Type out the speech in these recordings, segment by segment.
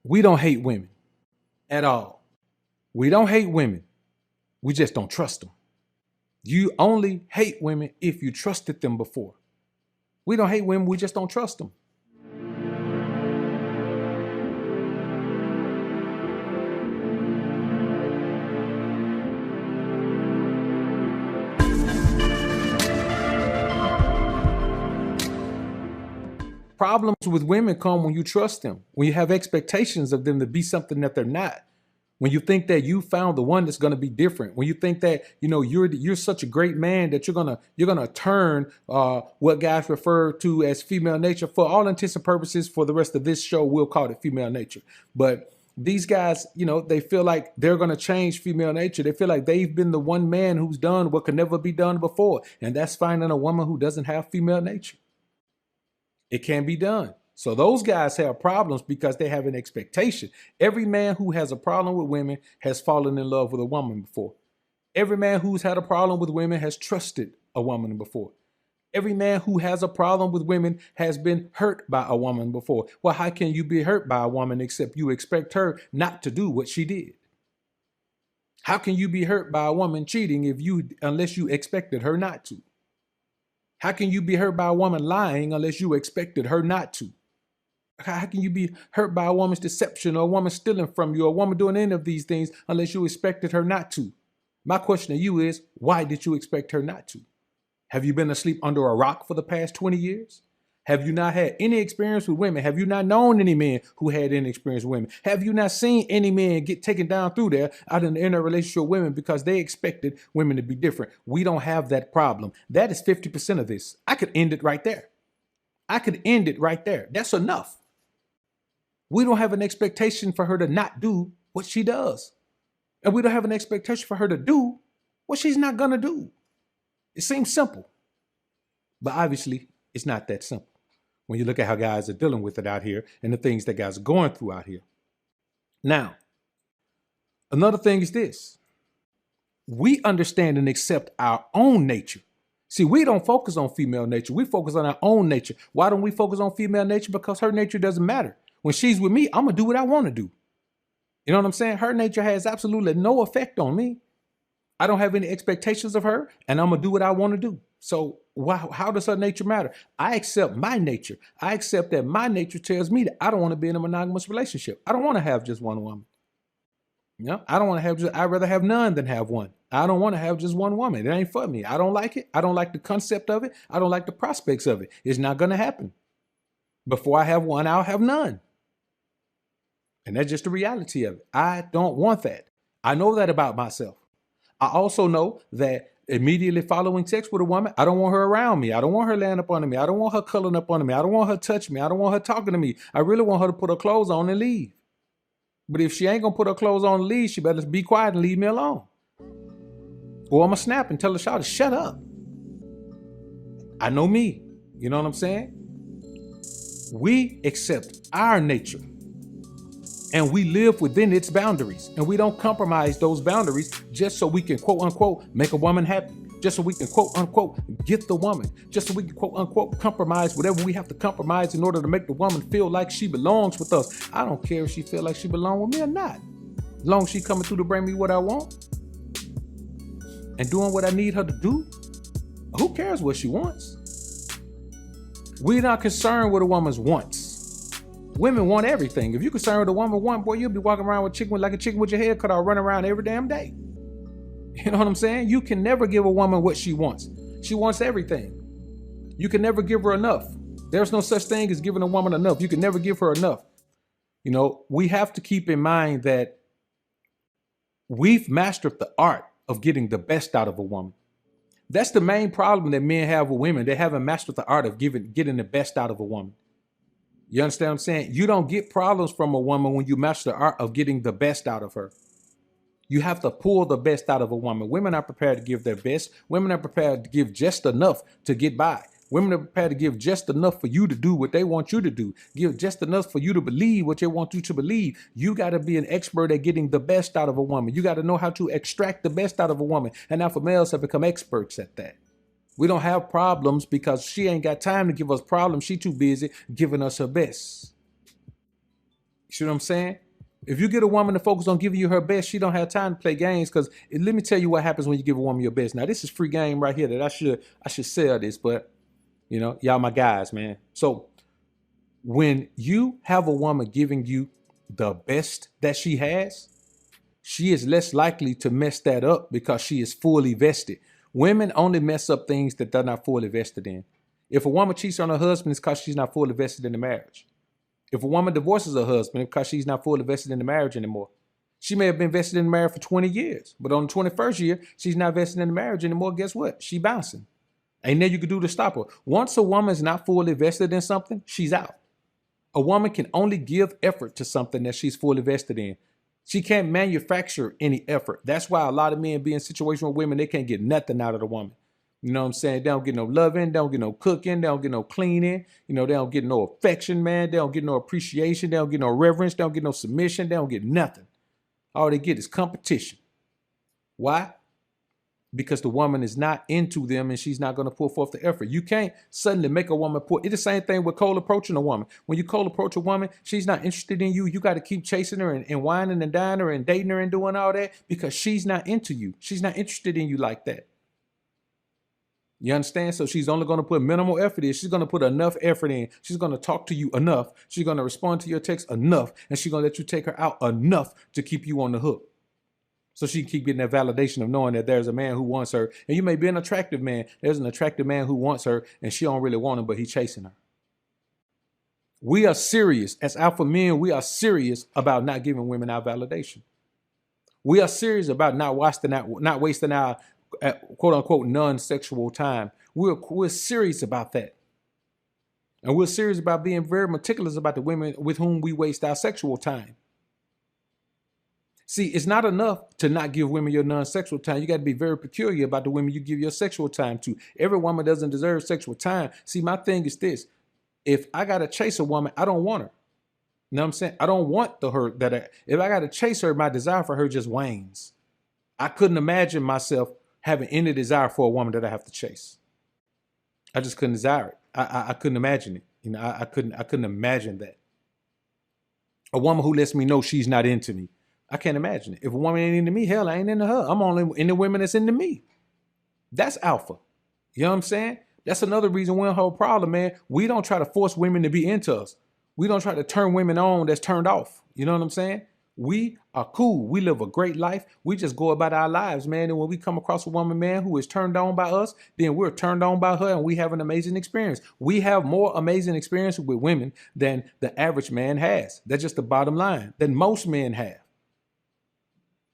We don't hate women at all. We don't hate women. We just don't trust them. You only hate women if you trusted them before. We don't hate women. We just don't trust them. Problems with women come when you trust them, when you have expectations of them to be something that they're not. When you think that you found the one that's going to be different, when you think that you're such a great man that you're gonna turn what guys refer to as female nature. For all intents and purposes, for the rest of this show, we'll call it female nature. But these guys, they feel like they're going to change female nature. They feel like they've been the one man who's done what could never be done before, and that's finding a woman who doesn't have female nature. It can be done. So those guys have problems because they have an expectation. Every man who has a problem with women has fallen in love with a woman before. Every man who's had a problem with women has trusted a woman before. Every man who has a problem with women has been hurt by a woman before. Well, how can you be hurt by a woman except you expect her not to do what she did? How can you be hurt by a woman cheating unless you expected her not to? How can you be hurt by a woman lying unless you expected her not to? How can you be hurt by a woman's deception or a woman stealing from you or a woman doing any of these things unless you expected her not to? My question to you is, why did you expect her not to? Have you been asleep under a rock for the past 20 years? Have you not had any experience with women? Have you not known any men who had any experience with women? Have you not seen any men get taken down through there out in a relationship with women because they expected women to be different? We don't have that problem. That is 50% of this. I could end it right there. I could end it right there. That's enough. We don't have an expectation for her to not do what she does. And we don't have an expectation for her to do what she's not going to do. It seems simple, but obviously it's not that simple when you look at how guys are dealing with it out here and the things that guys are going through out here. Now, another thing is this. We understand and accept our own nature. See, we don't focus on female nature. We focus on our own nature. Why don't we focus on female nature? Because her nature doesn't matter. When she's with me, I'm going to do what I want to do. You know what I'm saying? Her nature has absolutely no effect on me. I don't have any expectations of her, and I'm going to do what I want to do. So how does her nature matter? I accept my nature. I accept that my nature tells me that I don't want to be in a monogamous relationship. I don't want to have just one woman. I don't want to have I'd rather have none than have one. I don't want to have just one woman. It ain't for me. I don't like it. I don't like the concept of it. I don't like the prospects of it. It's not going to happen. Before I have one, I'll have none. And that's just the reality of it. I don't want that. I know that about myself. I also know that immediately following sex with a woman, I don't want her around me. I don't want her laying up under me. I don't want her cuddling up under me. I don't want her touching me. I don't want her talking to me. I really want her to put her clothes on and leave. But if she ain't going to put her clothes on and leave, she better be quiet and leave me alone. Or I'm going to snap and tell the child to shut up. I know me. You know what I'm saying? We accept our nature. And we live within its boundaries. And we don't compromise those boundaries just so we can, quote unquote, make a woman happy. Just so we can, quote unquote, get the woman. Just so we can, quote unquote, compromise whatever we have to compromise in order to make the woman feel like she belongs with us. I don't care if she feel like she belongs with me or not. As long as she coming through to bring me what I want and doing what I need her to do, who cares what she wants? We're not concerned with a woman's wants. Women want everything. If you're concerned with a woman want, boy, you'll be walking around with like a chicken with your head cut off, running around every damn day. You know what I'm saying? You can never give a woman what she wants. She wants everything. You can never give her enough. There's no such thing as giving a woman enough. You can never give her enough. We have to keep in mind that we've mastered the art of getting the best out of a woman. That's the main problem that men have with women. They haven't mastered the art of getting the best out of a woman. You understand what I'm saying? You don't get problems from a woman when you master the art of getting the best out of her. You have to pull the best out of a woman. Women are prepared to give their best. Women are prepared to give just enough to get by. Women are prepared to give just enough for you to do what they want you to do. Give just enough for you to believe what they want you to believe. You got to be an expert at getting the best out of a woman. You got to know how to extract the best out of a woman. And now for males have become experts at that. We don't have problems because she ain't got time to give us problems. She too busy giving us her best. See what I'm saying? If you get a woman to focus on giving you her best, she don't have time to play games. Because let me tell you what happens when you give a woman your best. Now, this is free game right here that I should sell this, but y'all my guys, man. So when you have a woman giving you the best that she has, she is less likely to mess that up because she is fully vested. Women only mess up things that they're not fully vested in. If a woman cheats on her husband, it's because she's not fully vested in the marriage. If a woman divorces her husband, it's because she's not fully vested in the marriage anymore. She may have been vested in the marriage for 20 years, but on the 21st year, she's not vested in the marriage anymore. Guess what? She bouncing. Ain't nothing you can do to stop her. Once a woman is not fully vested in something, she's out. A woman can only give effort to something that she's fully vested in. She can't manufacture any effort. That's why a lot of men be in situations with women, they can't get nothing out of the woman. You know what I'm saying? They don't get no loving, they don't get no cooking, they don't get no cleaning, they don't get no affection, man. They don't get no appreciation, they don't get no reverence, they don't get no submission, they don't get nothing. All they get is competition. Why? Because the woman is not into them and she's not going to put forth the effort. You can't suddenly make a woman put. It's the same thing with cold approaching a woman. When you cold approach a woman, she's not interested in you. You got to keep chasing her and whining and dining her and dating her and doing all that because she's not into you. She's not interested in you like that. You understand? So she's only going to put minimal effort in. She's going to put enough effort in. She's going to talk to you enough. She's going to respond to your text enough. And she's going to let you take her out enough to keep you on the hook. So she can keep getting that validation of knowing that there's a man who wants her. And you may be an attractive man. There's an attractive man who wants her and she don't really want him, but he's chasing her. We are serious. As alpha men, we are serious about not giving women our validation. We are serious about not wasting our quote unquote non-sexual time. We're serious about that. And we're serious about being very meticulous about the women with whom we waste our sexual time. See, it's not enough to not give women your non-sexual time. You got to be very peculiar about the women you give your sexual time to. Every woman doesn't deserve sexual time. See, my thing is this. If I got to chase a woman, I don't want her. You know what I'm saying? I don't want her if I got to chase her, my desire for her just wanes. I couldn't imagine myself having any desire for a woman that I have to chase. I just couldn't desire it. I couldn't imagine it. I couldn't imagine that. A woman who lets me know she's not into me. I can't imagine it. If a woman ain't into me, hell, I ain't into her. I'm only into women that's into me. That's alpha. You know what I'm saying? That's another reason we're in a whole problem, man. We don't try to force women to be into us. We don't try to turn women on that's turned off. You know what I'm saying? We are cool. We live a great life. We just go about our lives, man. And when we come across a woman, man, who is turned on by us, then we're turned on by her and we have an amazing experience. We have more amazing experiences with women than the average man has. That's just the bottom line, than most men have.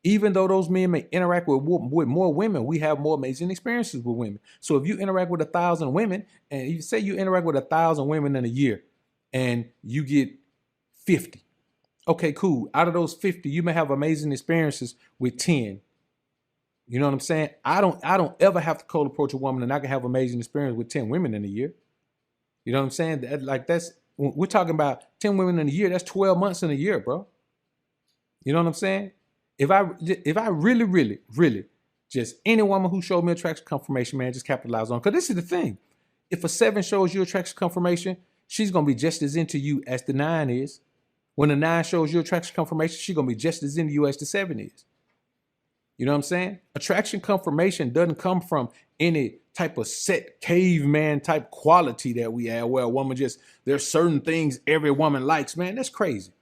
Even though those men may interact with more women, we have more amazing experiences with women. So if you interact with 1,000 women, and you say you interact with 1,000 women in a year, and you get 50, okay, cool. Out of those 50, you may have amazing experiences with 10. You know what I'm saying? I don't ever have to cold approach a woman, and I can have amazing experience with 10 women in a year. You know what I'm saying? We're talking about 10 women in a year. That's 12 months in a year, bro. You know what I'm saying? If I really, just any woman who showed me attraction confirmation, man, just capitalize on. Because this is the thing. If a 7 shows you attraction confirmation, she's going to be just as into you as the 9 is. When the 9 shows you attraction confirmation, she's going to be just as into you as the 7 is. You know what I'm saying? Attraction confirmation doesn't come from any type of set caveman type quality that we have where a woman there's certain things every woman likes, man. That's crazy.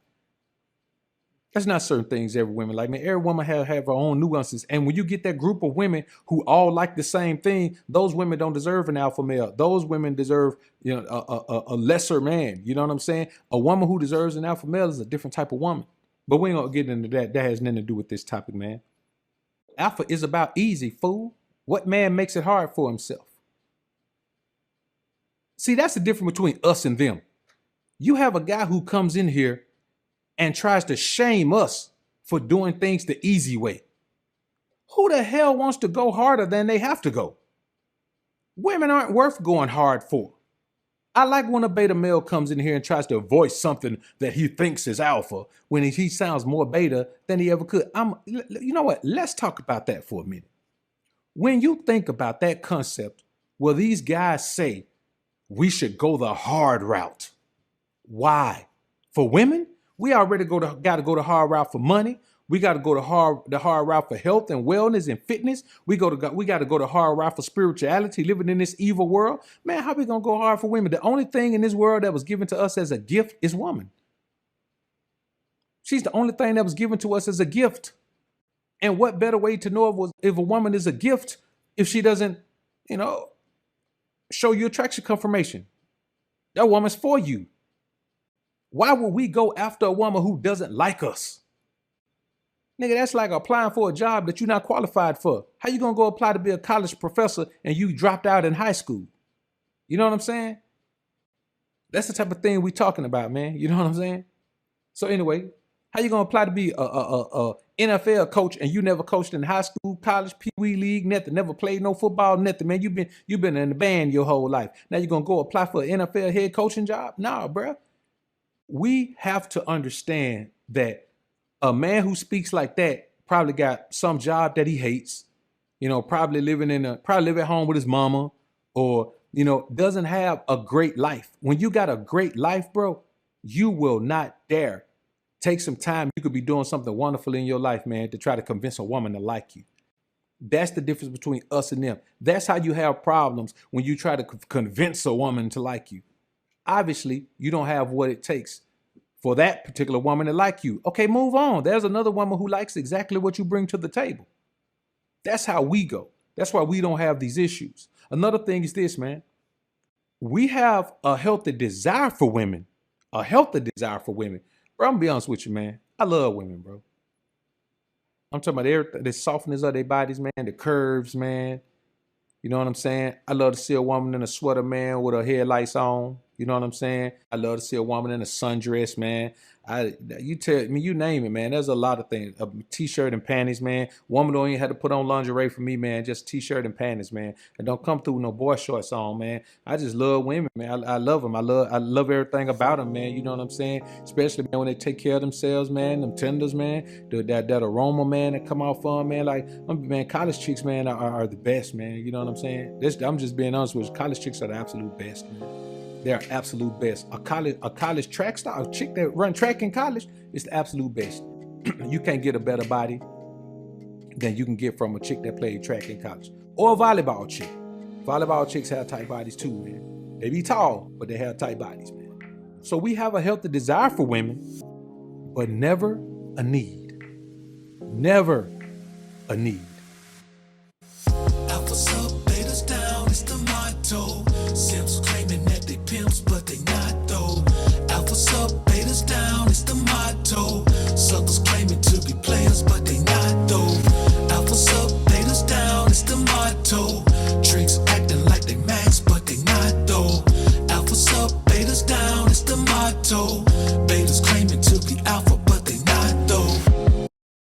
That's not certain things every woman like, man. Every woman have her own nuances. And when you get that group of women who all like the same thing, those women don't deserve an alpha male. Those women deserve, a lesser man. You know what I'm saying? A woman who deserves an alpha male is a different type of woman. But we ain't gonna get into that. That has nothing to do with this topic, man. Alpha is about easy, fool. What man makes it hard for himself? See, that's the difference between us and them. You have a guy who comes in here and tries to shame us for doing things the easy way. Who the hell wants to go harder than they have to go? Women aren't worth going hard for. I like when a beta male comes in here and tries to voice something that he thinks is alpha when he sounds more beta than he ever could. You know what? Let's talk about that for a minute. When you think about that concept, where these guys say we should go the hard route. Why? For women? We already got to go the hard route for money. We got to go the hard route for health and wellness and fitness. We got to go the hard route for spirituality, living in this evil world. Man, how we gonna go hard for women? The only thing in this world that was given to us as a gift is woman. She's the only thing that was given to us as a gift. And what better way to know if a woman is a gift if she doesn't, show you attraction confirmation? That woman's for you. Why would we go after a woman who doesn't like us? Nigga, that's like applying for a job that you're not qualified for. How you gonna go apply to be a college professor and you dropped out in high school? You know what I'm saying? That's the type of thing we talking about, man. You know what I'm saying? So anyway, how you gonna apply to be a NFL coach and you never coached in high school, college, Pee Wee league, nothing, never played no football, nothing, man. You've been in the band your whole life. Now you're gonna go apply for an NFL head coaching job? Nah, bruh. We have to understand that a man who speaks like that probably got some job that he hates, probably live at home with his mama, or, doesn't have a great life. When you got a great life, bro, you will not dare take some time. You could be doing something wonderful in your life, man, to try to convince a woman to like you. That's the difference between us and them. That's how you have problems when you try to convince a woman to like you. Obviously, you don't have what it takes for that particular woman to like you. Okay, move on. There's another woman who likes exactly what you bring to the table. That's how we go. That's why we don't have these issues. Another thing is this, man. We have a healthy desire for women. A healthy desire for women. Bro, I'm gonna be honest with you, man. I love women, bro. I'm talking about everything, the softness of their bodies, man, the curves, man. You know what I'm saying? I love to see a woman in a sweater, man, with her headlights on. You know what I'm saying? I love to see a woman in a sundress, man. You tell me, you name it, man. There's a lot of things. A t-shirt and panties, man. Woman don't even have to put on lingerie for me, man. Just t-shirt and panties, man. And don't come through with no boy shorts on, man. I just love women, man. I love them. I love everything about them, man. You know what I'm saying? Especially, man, when they take care of themselves, man. Them tenders, man. That aroma, man, that come off on, man. Like, man, college chicks, man, are the best, man. You know what I'm saying? I'm just being honest with you. College chicks are the absolute best, man. They're absolute best. A college track star, a chick that run track in college is the absolute best. You can't get a better body than you can get from a chick that played track in college. Or a volleyball chick. Volleyball chicks have tight bodies too, man. They be tall, but they have tight bodies, man. So we have a healthy desire for women, but never a need. Never a need. Alphas up, betas down, it's the motto. Simps claiming that they pimps, but they not though. Alphas up, betas down, it's the motto. Suckers claiming to be players, but they not though. Alphas up, betas down, it's the motto. Tricks acting like they max, but they not though. Alphas up, betas down, it's the motto. Betas claiming to